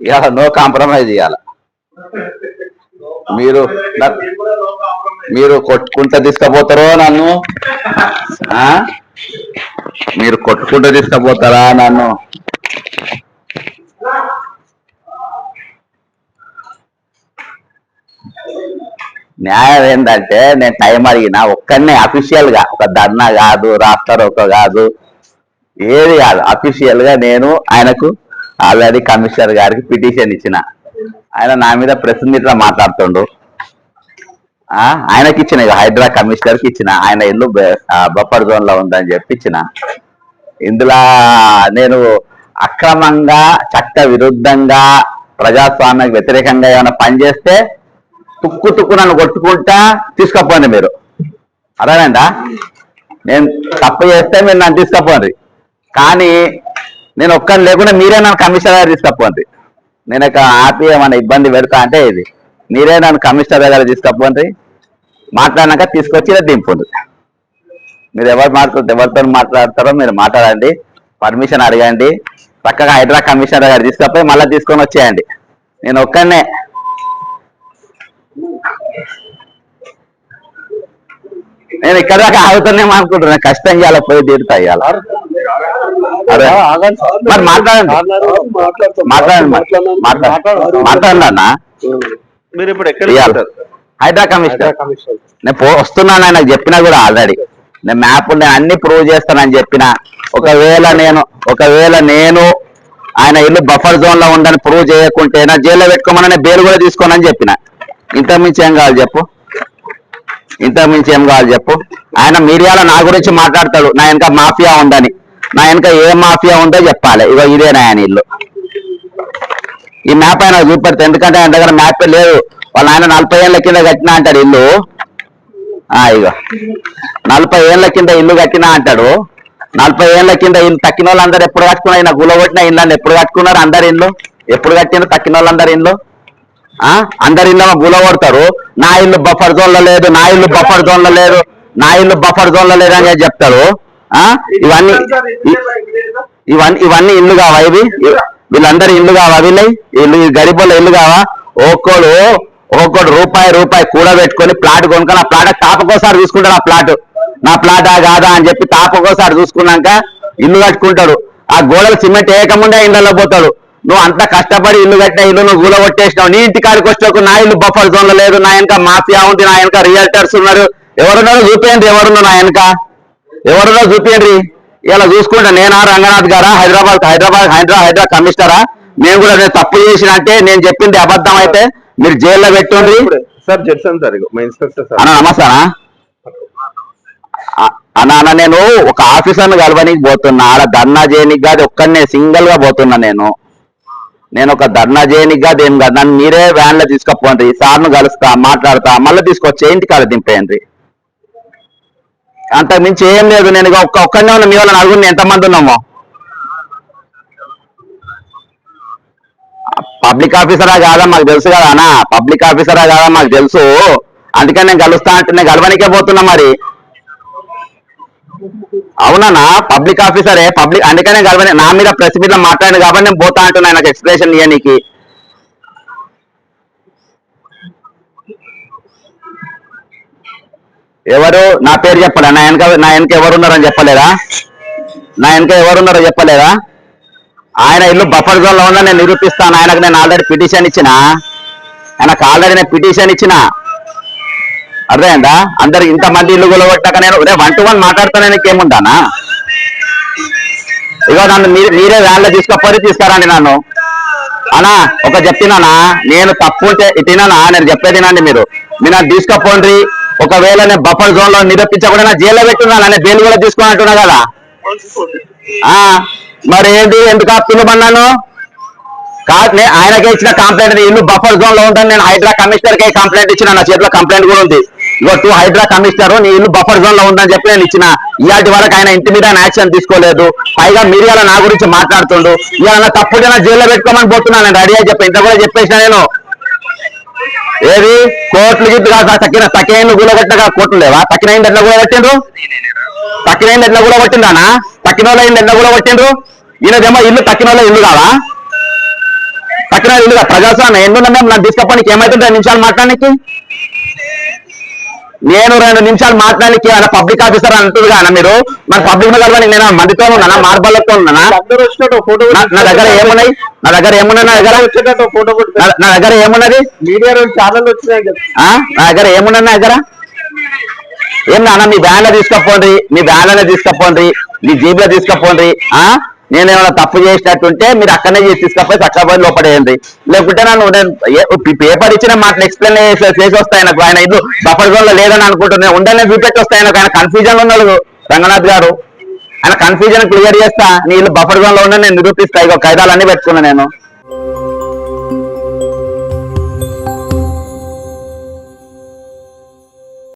ఇవాళ no compromise ఇవ్వాలి. మీరు మీరు కొట్టుకుంటూ తీసుకుపోతారో నన్ను, మీరు కొట్టుకుంటూ తీసుకుపోతారా నన్ను? న్యాయం ఏంటంటే నేను టైం అడిగినా ఒక్కనే అఫీషియల్ గా, ఒక ధర్నా కాదు, రాస్తారోకో కాదు, ఏది కాదు, అఫీషియల్ గా నేను ఆయనకు ఆల్రెడీ కమిషనర్ గారికి పిటిషన్ ఇచ్చిన. ఆయన నా మీద ప్రెస్ మీట్ లో మాట్లాడుతుండు. ఆయనకి ఇచ్చిన, హైడ్రా కమిషనర్ కి ఇచ్చిన, ఆయన ఇల్లు బఫర్ జోన్ లో ఉందని చెప్పి ఇచ్చిన. ఇందులో నేను అక్రమంగా, చట్ట విరుద్ధంగా, ప్రజాస్వామ్యానికి వ్యతిరేకంగా ఏమైనా పనిచేస్తే తుక్కు నన్ను కొట్టుకుంటా తీసుకపోండి మీరు. అదేనండా, నేను తప్పు చేస్తే మీరు నన్ను తీసుకపోండి. కానీ నేను ఒక్కరిని లేకుండా మీరే నన్ను కమిషనర్ గారు తీసుకపోండి. నేను ఆపి ఏమైనా ఇబ్బంది పెడతా అంటే ఇది మీరే నన్ను కమిషనర్ దగ్గర తీసుకపోండి. మాట్లాడినాక తీసుకొచ్చి దింపుంది. మీరు ఎవరితో మాట్లాడతారో మీరు మాట్లాడండి, పర్మిషన్ అడగండి, చక్కగా హైడ్రా కమిషనర్ గారు తీసుకపోయి మళ్ళీ తీసుకొని వచ్చేయండి. నేను ఒక్కనే నేను ఇక్కడ దాకా ఆగుతున్నాం అనుకుంటున్నా. కష్టం చేయాలి, పోయి తీరుతా ఇవ్వాలి. మరి మాట్లాడండి అన్న. మీరు ఇప్పుడు ఎక్కడ? హైడ్రా కమిషనర్. నేను వస్తున్నాను, ఆయనకు చెప్పినా కూడా ఆల్రెడీ. నేను మ్యాప్ నేను అన్ని ప్రూవ్ చేస్తానని చెప్పిన. ఒకవేళ నేను ఆయన ఇల్లు బఫర్ జోన్ లో ఉండని ప్రూవ్ చేయకుంటే నా జైల్లో పెట్టుకోమని బెయిల్ కూడా తీసుకోనని చెప్పిన. ఇంతకుమించి ఏం కావాలి చెప్పు? ఇంతకుమించి ఏం కావాలి చెప్పు? ఆయన మీడియాలో నా గురించి మాట్లాడతాడు, నా వెనక మాఫియా ఉందని. నా వెనక ఏ మాఫియా ఉందో చెప్పాలి. ఇగో ఇదేనా ఆయన ఇల్లు? ఈ మ్యాప్ ఆయన చూపెడతా, ఎందుకంటే ఆయన దగ్గర మ్యాప్ లేదు. వాళ్ళ ఆయన 40 ఏళ్ళ కింద కట్టినా అంటాడు ఇల్లు. ఇగో 40 ఏళ్ళ కింద ఇల్లు కట్టినా అంటాడు. 40 ఏళ్ళ కింద ఇల్లు తక్కిన వాళ్ళందరూ ఎప్పుడు కట్టుకున్నారు? ఆయన గులగొట్టిన ఇల్లు ఎప్పుడు కట్టుకున్నారు? అందరి ఇల్లు ఎప్పుడు కట్టినారు? తక్కిన వాళ్ళందరి ఇల్లు అందరి ఇల్లు గుల కొడతారు. నా ఇల్లు బఫర్ జోన్ లో లేదు, నా ఇల్లు బఫర్ జోన్ లో లేదు, నా ఇల్లు బఫర్ జోన్ లో లేదని చెప్తారు. ఇవన్నీ ఇల్లు కావా? వీళ్ళందరి ఇల్లు కావా? ఇల్లు గరీబుల ఇల్లు కావా? ఒక్కోడు రూపాయి కూడబెట్టుకొని ప్లాట్ కొనుక్కొని ఆ ప్లాట్ తాపకోసారి చూసుకుంటాడు. ఆ ప్లాట్ నా ప్లాటా కాదా అని చెప్పి తాపకోసారి చూసుకున్నాక ఇల్లు కట్టుకుంటాడు. ఆ గోడలు సిమెంట్ వేయకముందే ఇళ్లలో పోతాడు. నువ్వు అంత కష్టపడి ఇల్లు కట్టిన ఇల్లు నువ్వు గూల కొట్టేసినావు. నీ ఇంటికాడికి వచ్చాకు నా ఇల్లు బఫర్ జోన్ లో లేదు, నా వెనక మాఫియా ఉంది, నా వెనక రియల్టర్స్ ఉన్నారు. ఎవరున్నారో చూపించండి, ఎవరున్నారు నా వెనక, ఎవరున్నా చూపించండి. ఇలా చూసుకుంటా నేనా రంగనాథ్ గారా హైడ్రా కమిషనరా? నేను కూడా నేను తప్పు చేసిన అంటే నేను చెప్పింది అబద్ధం అయితే మీరు జైల్లో పెట్టుండ్రి. అన్న నమస్తానా అన్న, నేను ఒక ఆఫీసర్ను కలవనికి పోతున్నా. ఆడ ధర్నా చేయనికి కాదు, ఒక్కనే సింగిల్ గా పోతున్నా. నేను ఒక ధర్నా చేయనికి కాదు, ఏం కాదు. నన్ను మీరే వ్యాన్ లో తీసుకపోండి, సార్ను కలుస్తా, మాట్లాడతా, మళ్ళీ తీసుకొచ్చే ఇంటికాడ దింపేయండి. అంతకు మించి ఏం లేదు. నేను ఒక్కనే ఉన్నా, మీ వాళ్ళని అడుగుని ఎంతమంది ఉన్నామో. పబ్లిక్ ఆఫీసరా కాదా మాకు తెలుసు కదా అన్న, పబ్లిక్ ఆఫీసరా కాదా మాకు తెలుసు. అందుకని నేను కలుస్తా అంటే నేను కలవనికే పోతున్నా. మరి అవునా? పబ్లిక్ ఆఫీసరే, అందుకనే కలవని. నా మీద ప్రెస్ మీట్ లో మాట్లాడింది కాబట్టి నేను పోతా అంటున్నా నాకు ఎక్స్ప్లెనేషన్ ఇవ్వనీకి. ఎవరు నా పేరు చెప్పడా? నా వెనక ఎవరున్నారని చెప్పలేదా? నా వెనక ఎవరున్నారో చెప్పలేదా? ఆయన ఇల్లు బఫర్ జోన్ లో ఉందని నేను నిరూపిస్తాను. ఆయనకు నేను ఆల్రెడీ పిటిషన్ ఇచ్చిన. అర్థమైందా? అందరు ఇంతమంది ఇల్లు కొలగొట్టాక నేను 1 to 1 మాట్లాడుతాను. ఏముందానా? ఇగో నన్ను మీరే వ్యాన్లో తీసుకురండి నన్ను. అనా ఒక చెప్తున్నానా, నేను తప్పు ఉంటే ఇటునా నేను చెప్పేదినండి. మీరు నన్ను తీసుకుపోండి. ఒకవేళ నేను బఫర్ జోన్ లో నిరూపించకుండా నా జైల్లో పెట్టున్నాను అనే బెయిల్ కూడా తీసుకొని అంటున్నా కదా. మరి ఏంటి, ఎందుకు పిలువమన్నాను? కాదు, ఆయనకే ఇచ్చిన కంప్లైంట్. ఇల్లు బఫర్ జోన్ లో ఉందని నేను హైడ్రా కమిషనర్ కే కంప్లైంట్ ఇచ్చిన. నా చేతిలో కంప్లైంట్ కూడా ఉంది. ఇగో హైడ్రా కమిషనర్ నీ ఇల్లు బఫర్ జోన్ లో ఉందని చెప్పి నేను ఇచ్చిన. ఇవాటి వరకు ఆయన ఇంటి మీద యాక్షన్ తీసుకోలేదు. పైగా మీడియాలో నా గురించి మాట్లాడుతుండు. ఇవాళ తప్పుగా జైల్లో పెట్టుకోమని పోతున్నాను. నేను రెడీ అని చెప్పి ఇంత కూడా చెప్పేసిన. నేను ఏది కోర్టులు గిట్టు కాదు, తక్కిన కూలగొట్టిన కోర్టులు లేవా? తక్కిన ఇంటి ఎట్లా కూడా కొట్టిండ్రు? తక్కిన ఇంటి ఎట్లా కూడా కొట్టిందానా? తక్కిన వాళ్ళ ఇంటి ఎట్లా కూడా కొట్టిండ్రు? ఈయనదేమో ఇల్లు తక్కిన వాళ్ళ ఇల్లు కావా? తక్కిన చెప్పిన ఇల్లుగా ప్రజాస్వామ్యం ఎందున్నా మేము నన్ను తీసుకపోనికి ఏమైతుంటే 2 నిమిషాలు మాట్లాడడానికి నేను 2 నిమిషాలు మాట్లాడడానికి అలా పబ్లిక్ ఆఫీసర్ అంటుందిగా అన్న మీరు మరి పబ్లిక్ మీద కలవడానికి నేను మందితో ఉన్నానా మార్బల్లతో ఉన్నానా అందరూ వచ్చినట్టు ఫోటో నా దగ్గర ఏమున్నాయి నా దగ్గర వచ్చేటట్టు ఫోటో నా దగ్గర ఏమున్నది మీడియా ఛానల్ వచ్చినాయి కదా నా దగ్గర ఏమున్నది నా దగ్గర ఏం నాన్న మీ వ్యాన్లో తీసుకపోండి మీ వ్యాన్లోనే తీసుకపోండి మీ జీబులో తీసుకపోండి నేను ఏమైనా తప్పు చేసినట్టుంటే మీరు అక్కడనే తీసుకపోయి చక్కగా లోపడేయండి లేకుంటే పేపర్ ఇచ్చిన మాటలు ఎక్స్ప్లెయిన్ చేసి వస్తాయి నాకు ఆయన ఇల్లు బఫర్ జోన్ లో లేదని అనుకుంటున్నాను ఉండాలని చూపెట్టి వస్తాయి నాకు ఆయన కన్ఫ్యూజన్ ఉన్నాడు రంగనాథ్ గారు ఆయన కన్ఫ్యూజన్ క్లియర్ చేస్తా నీ ఇల్లు బఫర్ జోన్ లో ఉండే నేను నిరూపిస్తా ఇక ఖైదాలు అన్ని పెట్టుకున్నా నేను